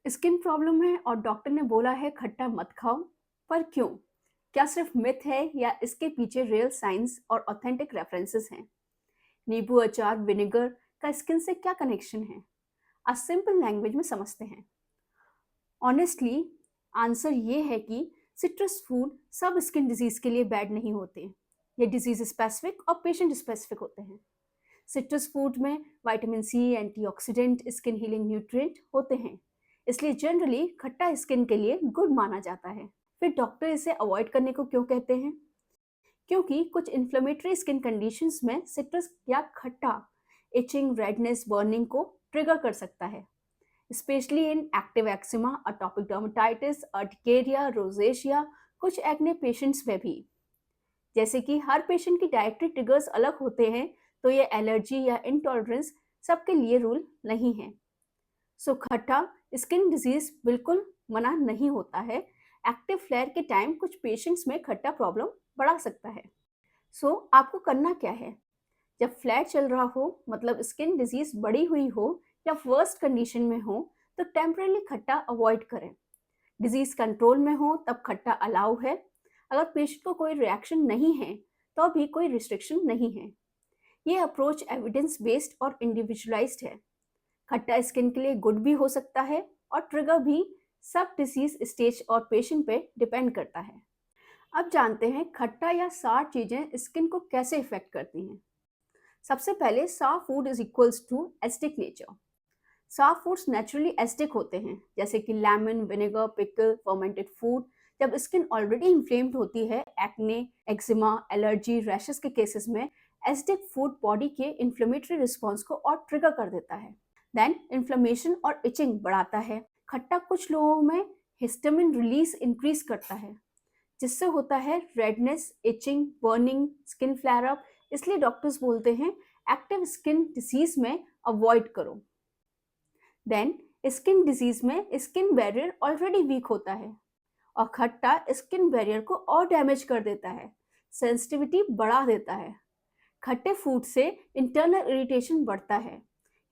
Skin problem है और doctor ने बोला है खट्टा मत खाओ, पर क्यों? क्या सिर्फ मिथ है या इसके पीछे रियल साइंस और ऑथेंटिक रेफरेंसेस हैं? नींबू अचार विनेगर का स्किन से क्या कनेक्शन है? आज सिंपल लैंग्वेज में समझते हैं। ऑनेस्टली आंसर ये है कि सिट्रस फूड सब स्किन डिजीज के लिए बैड नहीं होते। ये डिजीज स्पेसिफिक और पेशेंट स्पेसिफिक होते हैं। सिट्रस फूड में vitamin C, antioxidant, skin healing nutrient होते हैं, इसलिए जनरली खट्टा स्किन के लिए गुड माना जाता है। फिर डॉक्टर इसे अवॉइड करने को क्यों कहते हैं? क्योंकि कुछ इन्फ्लेमेटरी स्किन कंडीशंस में सिट्रस या खट्टा इचिंग, रेडनेस, बर्निंग को ट्रिगर कर सकता है, specially in active eczema, atopic dermatitis, urticaria, rosacea, कुछ एक्ने पेशेंट्स में भी। जैसे कि हर पेशेंट की डाइटरी ट्रिगर्स अलग होते हैं, तो ये एलर्जी या इंटॉलरेंस सबके लिए रूल नहीं है। सो खट्टा स्किन डिजीज बिल्कुल मना नहीं होता है। एक्टिव फ्लेयर के टाइम कुछ पेशेंट्स में खट्टा प्रॉब्लम बढ़ा सकता है। सो आपको करना क्या है? जब फ्लैर चल रहा हो, मतलब स्किन डिजीज बढ़ी हुई हो या वर्स्ट कंडीशन में हो, तो टेम्परेली खट्टा अवॉइड करें। डिजीज कंट्रोल में हो तब खट्टा अलाउ है। अगर पेशेंट को कोई रिएक्शन नहीं है तो भी कोई रिस्ट्रिक्शन नहीं है। ये अप्रोच एविडेंस बेस्ड और इंडिविजुअलाइज्ड है। खट्टा स्किन के लिए गुड भी हो सकता है और ट्रिगर भी सब डिसीज स्टेज और पेशेंट पे डिपेंड करता है। अब जानते हैं खट्टा या सार चीजें स्किन को कैसे इफेक्ट करती हैं। सबसे पहले sour food is equals to acidic nature. Sour foods naturally acidic होते हैं, जैसे कि lemon, vinegar, pickle, fermented food. जब स्किन ऑलरेडी इन्फ्लेम्ड होती है, एक्ने, एक्जिमा, एलर्जी, रैशेस के केसेस में एसिडिक फूड बॉडी के इन्फ्लेमेटरी रिस्पॉन्स को और ट्रिगर कर देता है। देन इन्फ्लेमेशन और इचिंग बढ़ाता है। खट्टा कुछ लोगों में हिस्टामिन रिलीज इंक्रीज करता है, जिससे होता है redness, itching, burning, skin flare up. इसलिए डॉक्टर्स बोलते हैं एक्टिव स्किन डिसीज में अवॉइड करो। देन स्किन डिजीज में स्किन बैरियर ऑलरेडी वीक होता है और खट्टा स्किन बैरियर को और डैमेज कर देता है, सेंसिटिविटी बढ़ा देता है। खट्टे फूड से इंटरनल इरिटेशन बढ़ता है,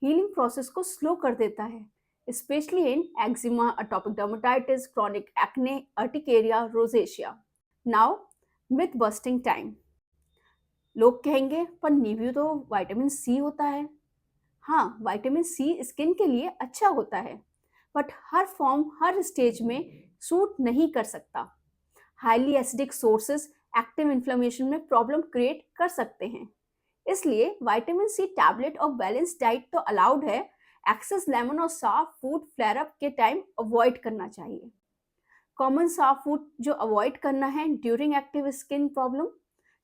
हीलिंग प्रोसेस को स्लो कर देता है, specially in eczema, atopic dermatitis, chronic acne, urticaria, rosacea. Now myth busting time. लोग कहेंगे पर नींबू तो विटामिन सी होता है। हाँ, विटामिन सी स्किन के लिए अच्छा होता है, बट हर फॉर्म हर स्टेज में सूट नहीं कर सकता। Highly acidic sources active inflammation में प्रॉब्लम क्रिएट कर सकते हैं। इसलिए विटामिन सी टैबलेट और बैलेंस डाइट तो अलाउड है। एक्सेस लेमन और साफ फूड फ्लेयर अप के टाइम अवॉइड करना चाहिए। कॉमन साफ फूड जो अवॉइड करना है during active skin problem: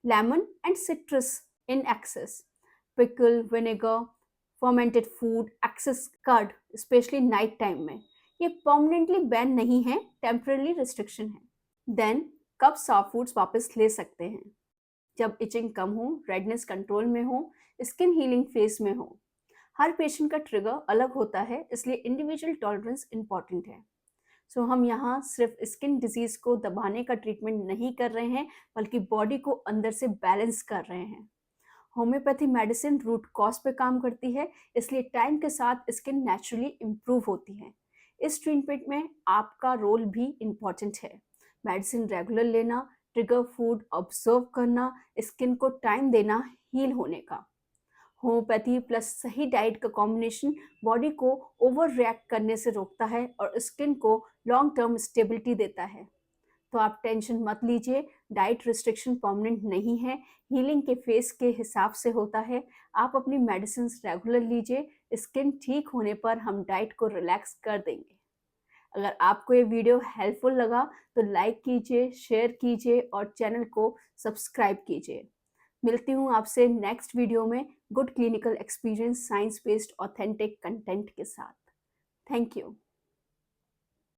lemon and citrus in excess, pickle, vinegar, fermented food, excess curd, specially night time में। ये परमानेंटली बैन नहीं है, टेम्पररी रिस्ट्रिक्शन है। देन कब सॉफ्ट फूड्स वापस ले सकते हैं? जब इचिंग कम हो, रेडनेस कंट्रोल में हो, स्किन हीलिंग फेज में हो। हर पेशेंट का ट्रिगर अलग होता है, इसलिए इंडिविजुअल टॉलरेंस इंपॉर्टेंट है। सो हम यहाँ सिर्फ स्किन डिजीज को दबाने का ट्रीटमेंट नहीं कर रहे हैं, बल्कि बॉडी को अंदर से बैलेंस कर रहे हैं। होम्योपैथी मेडिसिन रूट कॉज पे काम करती है, इसलिए टाइम के साथ स्किन नेचुरली इम्प्रूव होती है। इस ट्रीटमेंट में आपका रोल भी इम्पॉर्टेंट है। मेडिसिन रेगुलर लेना, ट्रिगर फूड ऑब्जर्व करना, स्किन को टाइम देना हील होने का। होम्योपैथी प्लस सही डाइट का कॉम्बिनेशन बॉडी को ओवर रिएक्ट करने से रोकता है और स्किन को लॉन्ग टर्म स्टेबिलिटी देता है। तो आप टेंशन मत लीजिए, डाइट रिस्ट्रिक्शन परमानेंट नहीं है, हीलिंग के फेस के हिसाब से होता है। आप अपनी मेडिसिन रेगुलर लीजिए, स्किन ठीक होने पर हम डाइट को रिलैक्स कर देंगे। अगर आपको ये वीडियो हेल्पफुल लगा तो लाइक कीजिए, शेयर कीजिए और चैनल को सब्सक्राइब कीजिए। मिलती हूँ आपसे नेक्स्ट वीडियो में good clinical experience, science based authentic content के साथ। Thank you.